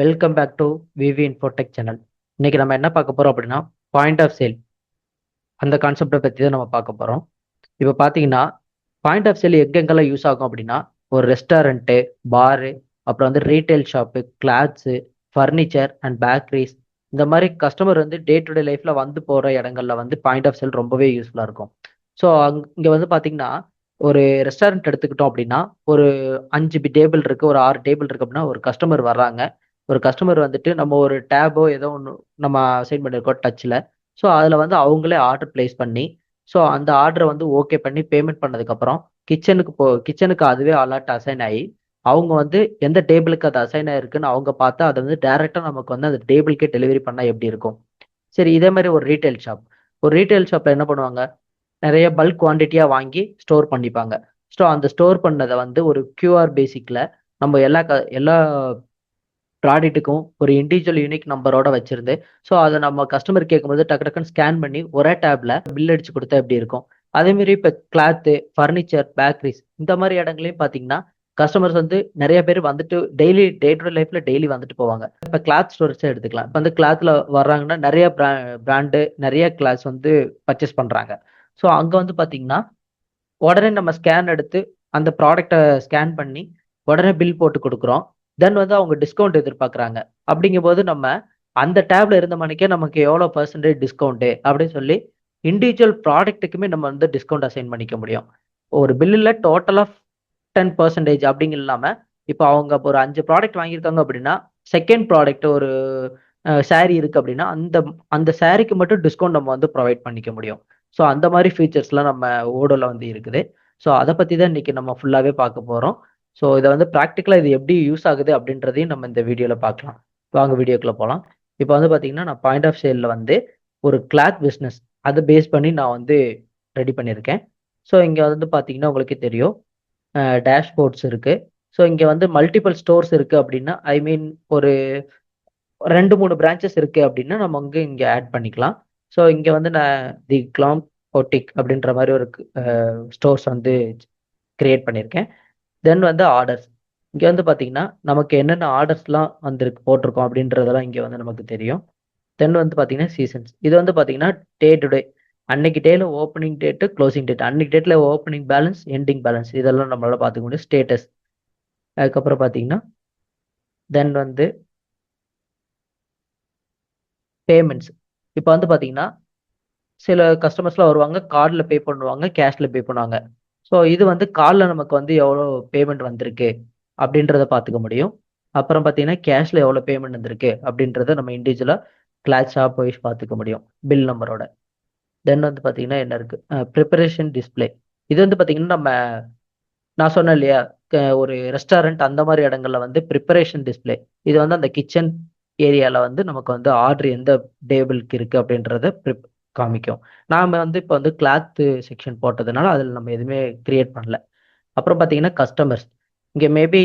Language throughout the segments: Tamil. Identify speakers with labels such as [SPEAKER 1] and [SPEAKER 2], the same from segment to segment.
[SPEAKER 1] Welcome back to VV Infotech channel. இன்னைக்கு நம்ம என்ன பார்க்க போறோம் அப்படின்னா, பாயிண்ட் ஆஃப் சேல் அந்த கான்செப்டை பற்றி தான் நம்ம பார்க்க போறோம். இப்போ பார்த்தீங்கன்னா, பாயிண்ட் ஆஃப் சேல் எங்கெங்கெல்லாம் யூஸ் ஆகும் அப்படின்னா, ஒரு ரெஸ்டாரண்ட்டு, பாரு, அப்புறம் வந்து retail shop, clothes, furniture and bakeries, இந்த மாதிரி கஸ்டமர் வந்து டே டு டே லைஃப்ல வந்து போகிற இடங்கள்ல வந்து பாயிண்ட் ஆஃப் சேல் ரொம்பவே யூஸ்ஃபுல்லாக இருக்கும். ஸோ இங்கே வந்து பார்த்தீங்கன்னா, ஒரு ரெஸ்டாரண்ட் எடுத்துக்கிட்டோம் அப்படின்னா, ஒரு 5 டேபிள் இருக்கு, ஒரு 6 டேபிள் இருக்கு அப்படின்னா, ஒரு கஸ்டமர் வர்றாங்க. ஒரு கஸ்டமர் வந்துட்டு நம்ம ஒரு டேபோ ஏதோ ஒன்று நம்ம அசைன் பண்ணியிருக்கோம் டச்சில். ஸோ அதில் வந்து அவங்களே ஆர்டர் பிளேஸ் பண்ணி, ஸோ அந்த ஆர்டரை வந்து ஓகே பண்ணி பேமெண்ட் பண்ணதுக்கப்புறம் கிச்சனுக்கு அதுவே அலர்ட் அசைன் ஆகி, அவங்க வந்து எந்த டேபிளுக்கு அது அசைன் ஆயிருக்குன்னு அவங்க பார்த்தா அதை வந்து டைரெக்டாக நமக்கு வந்து அந்த டேபிளுக்கே டெலிவரி பண்ணால் எப்படி இருக்கும். சரி, இதே மாதிரி ஒரு ரீட்டைல் ஷாப்பில் என்ன பண்ணுவாங்க, நிறைய பல்க் குவான்டிட்டியாக வாங்கி ஸ்டோர் பண்ணிப்பாங்க. ஸோ அந்த ஸ்டோர் பண்ணதை வந்து ஒரு கியூஆர் பேசிக்கில் நம்ம எல்லா ப்ராடக்ட்டுக்கும் ஒரு இண்டிவிஜுவல் யூனிக் நம்பரோட வச்சிருந்து, ஸோ அதை நம்ம கஸ்டமர் கேட்கும்போது டக்கு டக்குன்னு ஸ்கேன் பண்ணி ஒரே டேப்ல பில் அடிச்சு கொடுத்தா எப்படி இருக்கும். அதேமாரி இப்போ கிளாத்து, ஃபர்னிச்சர், பேக்கரிஸ் இந்த மாதிரி இடங்களையும் பார்த்தீங்கன்னா, கஸ்டமர்ஸ் வந்து நிறைய பேர் வந்துட்டு டெய்லி டே டு லைஃப்ல டெய்லி வந்துட்டு போவாங்க. இப்போ கிளாத் ஸ்டோர்ஸே எடுத்துக்கலாம். இப்போ வந்து கிளாத்ல வர்றாங்கன்னா நிறைய பிராண்டு நிறைய கிளாஸ் வந்து பர்ச்சேஸ் பண்றாங்க. ஸோ அங்க வந்து பார்த்தீங்கன்னா, உடனே நம்ம ஸ்கேன் எடுத்து அந்த ப்ராடக்ட்டை ஸ்கேன் பண்ணி உடனே பில் போட்டு கொடுக்குறோம். தென் வந்து அவங்க டிஸ்கவுண்ட் எதிர்பார்க்குறாங்க. அப்படிங்கும்போது நம்ம அந்த டேப்ல இருந்த மணிக்கே நமக்கு எவ்வளோ பெர்சன்டேஜ் டிஸ்கவுண்ட்டு அப்படின்னு சொல்லி இண்டிவிஜுவல் ப்ராடக்ட்டுக்குமே நம்ம வந்து டிஸ்கவுண்ட் அசைன் பண்ணிக்க முடியும். ஒரு பில்லில் டோட்டலாக 10% அப்படிங்க இல்லாம, இப்போ அவங்க ஒரு 5 ப்ராடக்ட் வாங்கியிருக்காங்க அப்படின்னா, செகண்ட் ப்ராடக்ட் ஒரு சாரி இருக்கு அப்படின்னா, அந்த அந்த சாரிக்கு மட்டும் டிஸ்கவுண்ட் நம்ம வந்து ப்ரொவைட் பண்ணிக்க முடியும். ஸோ அந்த மாதிரி ஃபீச்சர்ஸ்லாம் நம்ம ஓடோல வந்து இருக்குது. ஸோ அதை பற்றி தான் இன்னைக்கு நம்ம ஃபுல்லாகவே பார்க்க போகிறோம். ஸோ இதை வந்து ப்ராக்டிக்கலாக இது எப்படி யூஸ் ஆகுது அப்படின்றதையும் நம்ம இந்த வீடியோவில் பார்க்கலாம். வாங்க வீடியோக்குள்ளே போகலாம். இப்போ வந்து பார்த்தீங்கன்னா, நான் பாயிண்ட் ஆஃப் சேலில் வந்து ஒரு கிளாத் பிஸ்னஸ் அதை பேஸ் பண்ணி நான் வந்து ரெடி பண்ணியிருக்கேன். ஸோ இங்கே வந்து பார்த்தீங்கன்னா உங்களுக்கே தெரியும், டேஷ்போர்ட்ஸ் இருக்கு. ஸோ இங்கே வந்து மல்டிபிள் ஸ்டோர்ஸ் இருக்கு அப்படின்னா, ஐ மீன் ஒரு 2, 3 பிரான்ச்சஸ் இருக்கு அப்படின்னா நம்ம வந்து இங்கே ஆட் பண்ணிக்கலாம். ஸோ இங்கே வந்து நான் தி கிளாம் பொட்டிக் அப்படின்ற மாதிரி ஒரு ஸ்டோர்ஸ் வந்து கிரியேட் பண்ணியிருக்கேன். தென் வந்து ஆர்டர்ஸ். இங்கே வந்து பார்த்தீங்கன்னா, நமக்கு என்னென்ன ஆர்டர்ஸ்லாம் வந்திருக்கு போட்டிருக்கோம் அப்படின்றதெல்லாம் இங்கே வந்து நமக்கு தெரியும். தென் வந்து பார்த்தீங்கன்னா சீசன்ஸ். இது வந்து பார்த்தீங்கன்னா டே டு டே. அன்னைக்கு டேல ஓப்பனிங் டேட்டு, க்ளோசிங் டேட். அன்னைக்கு டேட்ல ஓப்பனிங் பேலன்ஸ், எண்டிங் பேலன்ஸ் இதெல்லாம் நம்மளால பார்த்துக்க முடியும். ஸ்டேட்டஸ். அதுக்கப்புறம் பார்த்தீங்கன்னா, தென் வந்து பேமெண்ட்ஸ். இப்போ வந்து பார்த்தீங்கன்னா, சில கஸ்டமர்ஸ்லாம் வருவாங்க, கார்டில் பே பண்ணுவாங்க, கேஷில் பே பண்ணுவாங்க. ஸோ இது வந்து கார்டில் நமக்கு வந்து எவ்வளோ பேமெண்ட் வந்திருக்கு அப்படின்றத பார்த்துக்க முடியும். அப்புறம் பார்த்தீங்கன்னா, கேஷில் எவ்வளோ பேமெண்ட் வந்திருக்கு அப்படின்றத நம்ம இண்டிவிஜுவலாக கிளாத் ஷாப் வைஸ் பார்த்துக்க முடியும் பில் நம்பரோட. தென் வந்து பார்த்தீங்கன்னா என்ன இருக்கு, ப்ரிப்பரேஷன் டிஸ்பிளே. இது வந்து பார்த்தீங்கன்னா நான் சொன்னேன் இல்லையா, ஒரு ரெஸ்டாரண்ட் அந்த மாதிரி இடங்கள்ல வந்து ப்ரிப்பரேஷன் டிஸ்பிளே. இது வந்து அந்த கிச்சன் ஏரியாவில் வந்து நமக்கு வந்து ஆர்டர் எந்த டேபிளுக்கு இருக்கு அப்படின்றத காமிக்கும். நாம வந்து இப்போ வந்து கிளாத் செக்ஷன் போட்டதுனால அதில் நம்ம எதுவுமே கிரியேட் பண்ணல. அப்புறம் பார்த்தீங்கன்னா கஸ்டமர்ஸ். இங்கே மேபி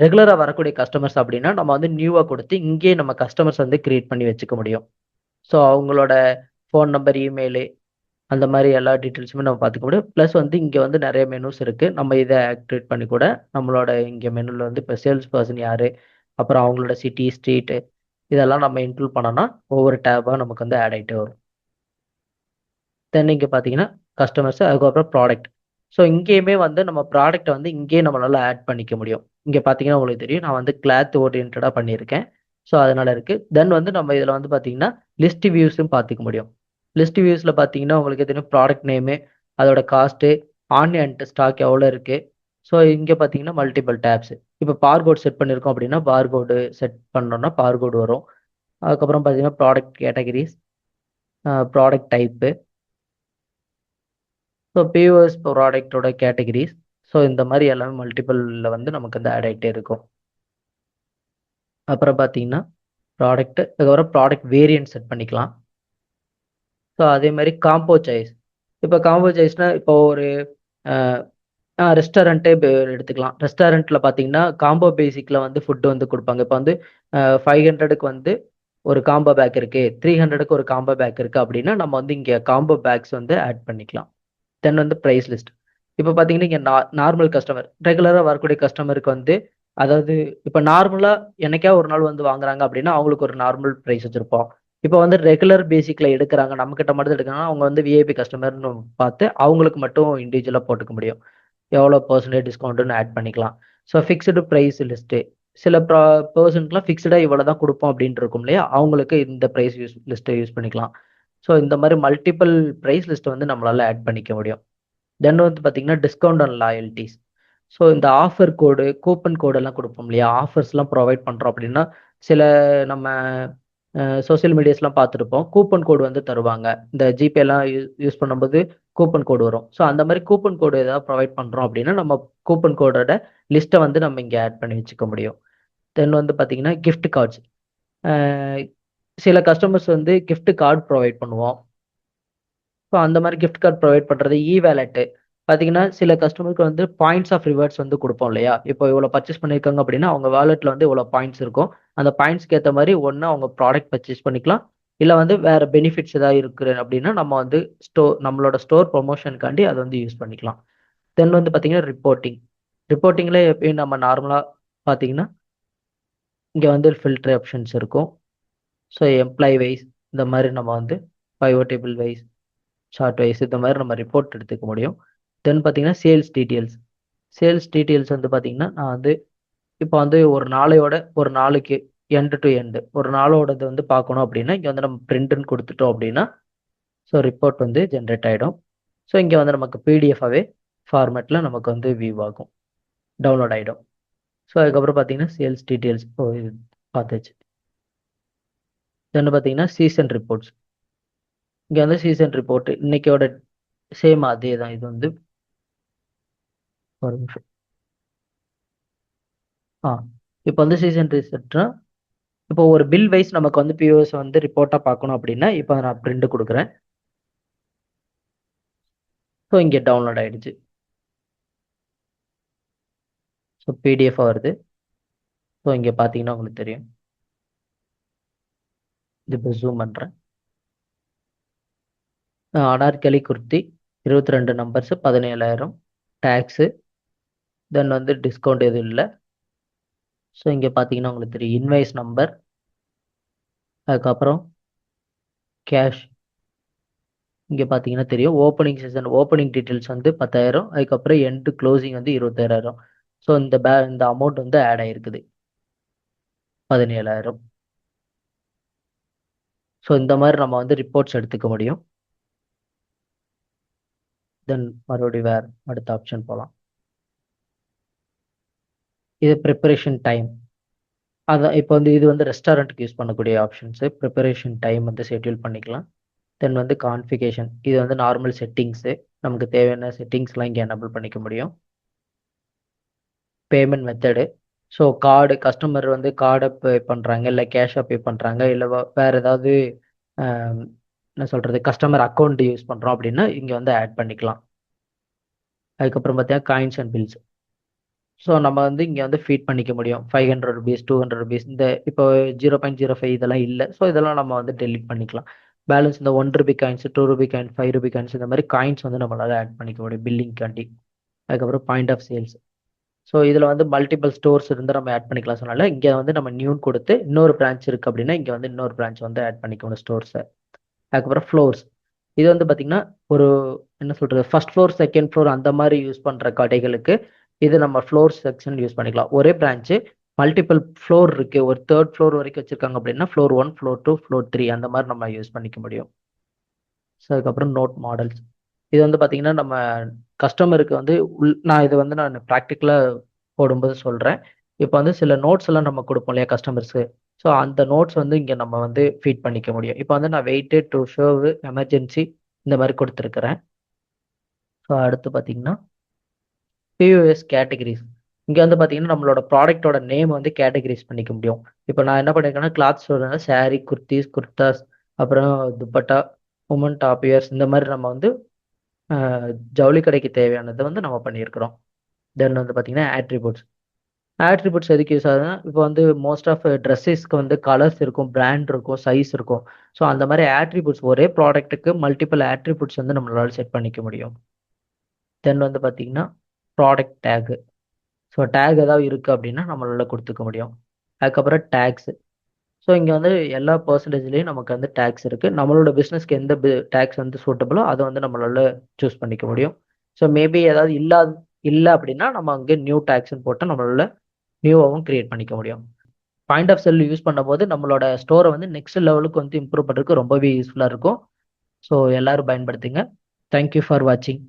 [SPEAKER 1] ரெகுலராக வரக்கூடிய கஸ்டமர்ஸ் அப்படின்னா நம்ம வந்து நியூவாக கொடுத்து இங்கேயே நம்ம கஸ்டமர்ஸ் வந்து கிரியேட் பண்ணி வச்சுக்க முடியும். ஸோ அவங்களோட ஃபோன் நம்பர், இமெயிலு அந்த மாதிரி எல்லா டீட்டெயில்ஸுமே நம்ம பார்த்துக்க முடியும். ப்ளஸ் வந்து இங்கே வந்து நிறைய மெனூஸ் இருக்குது. நம்ம இதை ஆக்டிவேட் பண்ணி கூட நம்மளோட இங்கே மெனுவில் வந்து இப்போ சேல்ஸ் பர்சன் யார், அப்புறம் அவங்களோட சிட்டி, ஸ்ட்ரீட்டு இதெல்லாம் நம்ம இன்க்ளூட் பண்ணோம்னா ஒவ்வொரு டேபாக நமக்கு வந்து ஆட் ஆகிட்டே வரும். தென் இங்கே பார்த்தீங்கன்னா கஸ்டமர்ஸ், அதுக்கப்புறம் ப்ராடக்ட். ஸோ இங்கேயுமே வந்து நம்ம ப்ராடக்ட்டை வந்து இங்கேயே நம்மளால ஆட் பண்ணிக்க முடியும். இங்கே பார்த்தீங்கன்னா உங்களுக்கு தெரியும், நான் வந்து கிளாத் ஓரியன்டாக பண்ணியிருக்கேன். ஸோ அதனால இருக்குது. தென் வந்து நம்ம இதில் வந்து பார்த்தீங்கன்னா லிஸ்ட் வியூஸும் பார்த்துக்க முடியும். லிஸ்ட் வியூஸில் பார்த்தீங்கன்னா உங்களுக்கு தெரியும் ப்ராடக்ட் நேமு, அதோட காஸ்ட்டு, ஆன் ஹேண்ட் ஸ்டாக் எவ்வளோ இருக்குது. ஸோ இங்கே பார்த்தீங்கன்னா மல்டிபிள் டேப்ஸ். இப்போ பார்கோட் செட் பண்ணியிருக்கோம் அப்படின்னா பார்கோடு செட் பண்ணோம்னா பார்கோடு வரும். அதுக்கப்புறம் பார்த்தீங்கன்னா product categories, product type, so POS ப்ராடக்டோட கேட்டகரிஸ். ஸோ இந்த மாதிரி எல்லாமே மல்டிபிளில் வந்து நமக்கு வந்து ஆட் ஆகிட்டே இருக்கும். அப்புறம் பார்த்தீங்கன்னா ப்ராடக்ட்டு, அதுக்கப்புறம் ப்ராடக்ட் வேரியன்ட் செட் பண்ணிக்கலாம். ஸோ அதே மாதிரி காம்போ சாய்ஸ். இப்போ காம்போ சாய்ஸ்னால் இப்போ ஒரு ரெஸ்டாரண்ட்டே எடுத்துக்கலாம். ரெஸ்டாரண்ட்டில் பார்த்தீங்கன்னா காம்போ பேசிக்கில் வந்து ஃபுட்டு வந்து கொடுப்பாங்க. இப்போ வந்து 500க்கு வந்து ஒரு காம்போ பேக் இருக்குது, 300க்கு ஒரு காம்போ பேக் இருக்குது அப்படின்னா நம்ம வந்து இங்கே காம்போ பேக்ஸ் வந்து ஆட் பண்ணிக்கலாம். தென் வந்து ப்ரைஸ் லிஸ்ட். இப்போ பார்த்தீங்கன்னா இங்கே நார்மல் கஸ்டமர், ரெகுலராக வரக்கூடிய கஸ்டமருக்கு வந்து அதாவது இப்போ நார்மலா என்னைக்கா ஒரு நாள் வந்து வாங்குறாங்க அப்படின்னா அவங்களுக்கு ஒரு நார்மல் ப்ரைஸ் வச்சிருப்போம். இப்போ வந்து ரெகுலர் பேசிக்ல எடுக்கிறாங்க, நம்ம கிட்ட மட்டும் எடுக்கிறாங்கன்னா அவங்க வந்து விஐபி கஸ்டமர்னு பார்த்து அவங்களுக்கு மட்டும் இண்டிவிஜுவலா போட்டுக்க முடியும். எவ்வளோ பர்சன்டேஜ் டிஸ்கவுண்ட்னு ஆட் பண்ணிக்கலாம். ஸோ ஃபிக்ஸ்டு ப்ரைஸ் லிஸ்ட்டு சில பர்சன்ட்லாம் ஃபிக்ஸ்டாக இவ்வளோ தான் கொடுப்போம் அப்படின்னு இருக்கும் இல்லையா, அவங்களுக்கு இந்த ப்ரைஸ் லிஸ்ட்டை யூஸ் பண்ணிக்கலாம். ஸோ இந்த மாதிரி மல்டிபிள் ப்ரைஸ் லிஸ்ட்டை வந்து நம்மளால ஆட் பண்ணிக்க முடியும். தென் வந்து பார்த்தீங்கன்னா டிஸ்கவுண்ட் அண்ட் லாயல்ட்டிஸ். ஸோ இந்த ஆஃபர் கோடு, கூப்பன் கோடெல்லாம் கொடுப்போம் இல்லையா, ஆஃபர்ஸ்லாம் ப்ரொவைட் பண்ணுறோம் அப்படின்னா சில நம்ம சோஷியல் மீடியாஸ்லாம் பார்த்துருப்போம். கூப்பன் கோடு வந்து தருவாங்க. இந்த ஜிபேலாம் யூஸ் பண்ணும்போது கூப்பன் கோடு வரும். ஸோ அந்த மாதிரி கூப்பன் கோடு ஏதாவது ப்ரொவைட் பண்ணுறோம் அப்படின்னா நம்ம கூப்பன் கோடோட லிஸ்ட்டை வந்து நம்ம இங்கே ஆட் பண்ணி வச்சுக்க முடியும். தென் வந்து பார்த்தீங்கன்னா கிஃப்ட் கார்ட்ஸ். சில கஸ்டமர்ஸ் வந்து கிஃப்ட் கார்டு ப்ரொவைட் பண்ணுவோம். ஸோ அந்த மாதிரி கிஃப்ட் கார்டு ப்ரொவைட் பண்ணுறது, வேலெட்டு பார்த்தீங்கன்னா சில கஸ்டமருக்கு வந்து பாயிண்ட்ஸ் ஆஃப் ரிவார்ட்ஸ் வந்து கொடுப்போம் இல்லையா, இப்போ இவ்வளோ பர்ச்சேஸ் பண்ணியிருக்காங்க அப்படின்னா அவங்க வாலெட்டில் வந்து இவ்வளோ பாயிண்ட்ஸ் இருக்கும். அந்த பாயிண்ட்ஸ்க்கு ஏற்ற மாதிரி ஒன்று அவங்க ப்ராடக்ட் பர்ச்சேஸ் பண்ணிக்கலாம், இல்லை வந்து வேறு பெனிஃபிட்ஸ் ஏதாவது இருக்குது அப்படின்னா நம்ம வந்து நம்மளோட ஸ்டோர் ப்ரொமோஷனுக்காண்டி அதை வந்து யூஸ் பண்ணிக்கலாம். தென் வந்து பார்த்தீங்கன்னா ரிப்போர்ட்டிங். ரிப்போர்ட்டிங்கில் எப்பயும் நம்ம நார்மலாக பார்த்தீங்கன்னா இங்கே வந்து ஃபில்டர் ஆப்ஷன்ஸ் இருக்கும். ஸோ எம்ப்ளாயி வைஸ் இந்த மாதிரி நம்ம வந்து pivot table wise, chart wise இந்த மாதிரி நம்ம ரிப்போர்ட் எடுத்துக்க முடியும். தென் பார்த்தீங்கன்னா சேல்ஸ் டீட்டெயில்ஸ். சேல்ஸ் டீட்டெயில்ஸ் வந்து பார்த்தீங்கன்னா நான் வந்து இப்போ வந்து ஒரு நாளைக்கு எண்டு டு எண்டு ஒரு நாளோடது வந்து பார்க்கணும் அப்படின்னா இங்கே வந்து நம்ம பிரிண்ட்னு கொடுத்துட்டோம் அப்படின்னா ஸோ ரிப்போர்ட் வந்து ஜென்ரேட் ஆகிடும். ஸோ இங்கே வந்து நமக்கு பிடிஎஃபாகவே ஃபார்மேட்டில் நமக்கு வந்து வியூ ஆகும், டவுன்லோட் ஆகிடும். ஸோ அதுக்கப்புறம் பார்த்தீங்கன்னா சேல்ஸ் டீட்டெயில்ஸ் இது பார்த்துச்சு. தென் பார்த்தீங்கன்னா சீசன் ரிப்போர்ட்ஸ். இங்கே வந்து சீசன் ரிப்போர்ட் இன்னைக்கோட சேம் அதே தான். இது வந்து ஒரு நிமிஷம். ஆ இப்போ வந்து சீசன் ரிசல்ட்னா இப்போ ஒரு பில் வைஸ் நமக்கு வந்து பிஓஎஸ் வந்து ரிப்போர்ட்டாக பார்க்கணும் அப்படின்னா இப்போ நான் பிரிண்ட் கொடுக்குறேன். ஸோ இங்கே டவுன்லோட் ஆயிடுச்சு. ஸோ பிடிஎஃபாக வருது. ஸோ இங்கே பார்த்தீங்கன்னா உங்களுக்கு தெரியும். இது இப்போ ஜூம் பண்ணுறேன். Anarkali kurti 22 numbers 17,000 tags. Then வந்து டிஸ்கவுண்ட் எதுவும் இல்லை. ஸோ இங்கே பார்த்தீங்கன்னா உங்களுக்கு தெரியும் இன்வாய்ஸ் நம்பர், அதுக்கப்புறம் கேஷ். இங்கே பார்த்தீங்கன்னா தெரியும் ஓப்பனிங் சீசன் ஓப்பனிங் டீட்டெயில்ஸ் வந்து 10,000, அதுக்கப்புறம் எண்டு க்ளோசிங் வந்து 26,000. ஸோ இந்த அமௌண்ட் வந்து ஆட் ஆகிருக்குது 17,000. ஸோ இந்த மாதிரி நம்ம வந்து ரிப்போர்ட்ஸ் எடுத்துக்க முடியும். தென் மறுபடியும் வேறு அடுத்த ஆப்ஷன் போகலாம். இது ப்ரிப்பரேஷன் டைம். அதான் இப்போ வந்து இது வந்து ரெஸ்டாரண்ட்டுக்கு யூஸ் பண்ணக்கூடிய ஆப்ஷன்ஸு. ப்ரிப்பரேஷன் டைம் வந்து ஷெட்யூல் பண்ணிக்கலாம். தென் வந்து கான்ஃபிகேஷன், இது வந்து நார்மல் செட்டிங்ஸு. நமக்கு தேவையான செட்டிங்ஸ்லாம் இங்கே எனபிள் பண்ணிக்க முடியும். Payment method. So card customer வந்து கார்டை பே பண்ணுறாங்க, இல்லை கேஷாக பே பண்ணுறாங்க, இல்லை வேறு ஏதாவது என்ன சொல்கிறது கஸ்டமர் அக்கௌண்ட் யூஸ் பண்ணுறோம் அப்படின்னா இங்கே வந்து ஆட் பண்ணிக்கலாம். அதுக்கப்புறம் பார்த்தீங்கன்னா காயின்ஸ் அண்ட் பில்ஸ். ஸோ நம்ம வந்து இங்கே வந்து ஃபீட் பண்ணிக்க முடியும். 500 ருபீஸ், 200 ருபீஸ், இந்த இப்போ 0.05 இதெல்லாம் இல்லை. ஸோ இதெல்லாம் நம்ம வந்து டெலிட் பண்ணிக்கலாம். பேலன்ஸ் இந்த 1 Ruby coins, 2 Ruby coin, 5 Ruby coins இந்த மாதிரி காயின்ஸ் வந்து நம்மளால ஆட் பண்ணிக்க முடியும் பில்லிங்காண்டி. அதுக்கப்புறம் பாயிண்ட் ஆஃப் சேல்ஸ். ஸோ இதில் வந்து மல்டிபிள் ஸ்டோர்ஸ் இருந்து நம்ம ஆட் பண்ணிக்கலாம். சொன்னால இங்கே வந்து நம்ம நியூன் கொடுத்து இன்னொரு பிரான்ச் இருக்குது அப்படின்னா இங்கே வந்து இன்னொரு பிரான்ச் வந்து ஆட் பண்ணிக்கணும் ஸ்டோர்ஸை. அதுக்கப்புறம் ஃப்ளோர்ஸ். இது வந்து பார்த்தீங்கன்னா ஒரு என்ன சொல்கிறது ஃபர்ஸ்ட் ஃப்ளோர், செகண்ட் ஃப்ளோர் அந்த மாதிரி யூஸ் பண்ணுற கடைகளுக்கு இது நம்ம ஃப்ளோர் செக்ஷன் யூஸ் பண்ணிக்கலாம். ஒரே பிரான்ச்சு மல்டிபிள் ஃப்ளோர் இருக்குது, ஒரு 3rd ஃப்ளோர் வரைக்கும் வச்சுருக்காங்க அப்படின்னா ஃப்ளோர் 1, ஃப்ளோர் 2, ஃப்ளோர் 3 அந்த மாதிரி நம்ம யூஸ் பண்ணிக்க முடியும். ஸோ அதுக்கப்புறம் நோட் மாடல்ஸ். இது வந்து பார்த்தீங்கன்னா நம்ம கஸ்டமருக்கு வந்து நான் இது வந்து நான் ப்ராக்டிக்கலாக போடும்போது சொல்கிறேன். இப்போ வந்து சில நோட்ஸ் எல்லாம் நம்ம கொடுப்போம் இல்லையா கஸ்டமர்ஸு. ஸோ அந்த நோட்ஸ் வந்து இங்கே நம்ம வந்து ஃபீட் பண்ணிக்க முடியும். இப்போ வந்து நான் வெயிட்டட் டு ஷோவு, எமர்ஜென்சி இந்த மாதிரி கொடுத்துருக்குறேன். ஸோ அடுத்து பார்த்தீங்கன்னா பிஓஎஸ் கேட்டகரிஸ். இங்கே வந்து பார்த்தீங்கன்னா நம்மளோட ப்ராடக்ட்டோட நேம் வந்து கேட்டகரிஸ் பண்ணிக்க முடியும். இப்போ நான் என்ன பண்ணியிருக்கேன்னா கிளாத் ஸ்டோர்னா சாரீ, குர்த்திஸ், குர்தாஸ், அப்புறம் துப்பட்டா, உமன் டாப் இயர்ஸ் இந்த மாதிரி நம்ம வந்து ஜவுளி கடைக்கு தேவையானதை வந்து நம்ம பண்ணியிருக்கிறோம். தென் வந்து பார்த்தீங்கன்னா ஆட்ரிபியூட்ஸ். ஆட்ரிபியூட்ஸ் எதுக்கு யூஸ் ஆகுதுன்னா இப்போ வந்து மோஸ்ட் ஆஃப் ட்ரெஸ்ஸஸ்க்கு வந்து கலர்ஸ் இருக்கும், பிராண்ட் இருக்கும், சைஸ் இருக்கும். ஸோ அந்த மாதிரி ஆட்ரிபியூட்ஸ் ஒரே ப்ராடக்ட்டுக்கு மல்டிபிள் ஆட்ரிபியூட்ஸ் வந்து நம்மளால செட் பண்ணிக்க முடியும். தென் வந்து பார்த்தீங்கன்னா ப்ராடக்ட் டேகு. ஸோ டேக் ஏதாவது இருக்குது அப்படின்னா நம்மளால கொடுத்துக்க முடியும். அதுக்கப்புறம் டேக்ஸ். ஸோ இங்கே வந்து எல்லா பர்சன்டேஜ்லேயும் நமக்கு வந்து டேக்ஸ் இருக்குது. நம்மளோட பிஸ்னஸ்க்கு எந்த டேக்ஸ் வந்து சூட்டபிளோ அதை வந்து நம்மளால சூஸ் பண்ணிக்க முடியும். ஸோ மேபி ஏதாவது இல்லை அப்படின்னா நம்ம அங்கே நியூ டேக்ஸ்ன்னு போட்டு நம்மளால நியூவாகவும் கிரியேட் பண்ணிக்க முடியும். பாயிண்ட் ஆஃப் செல் யூஸ் பண்ணும்போது நம்மளோட ஸ்டோரை வந்து நெக்ஸ்ட் லெவலுக்கு வந்து இம்ப்ரூவ் பண்ணுறதுக்கு ரொம்பவே யூஸ்ஃபுல்லாக இருக்கும். ஸோ எல்லாரும் பயன்படுத்துங்க. தேங்க்யூ ஃபார் வாட்சிங்.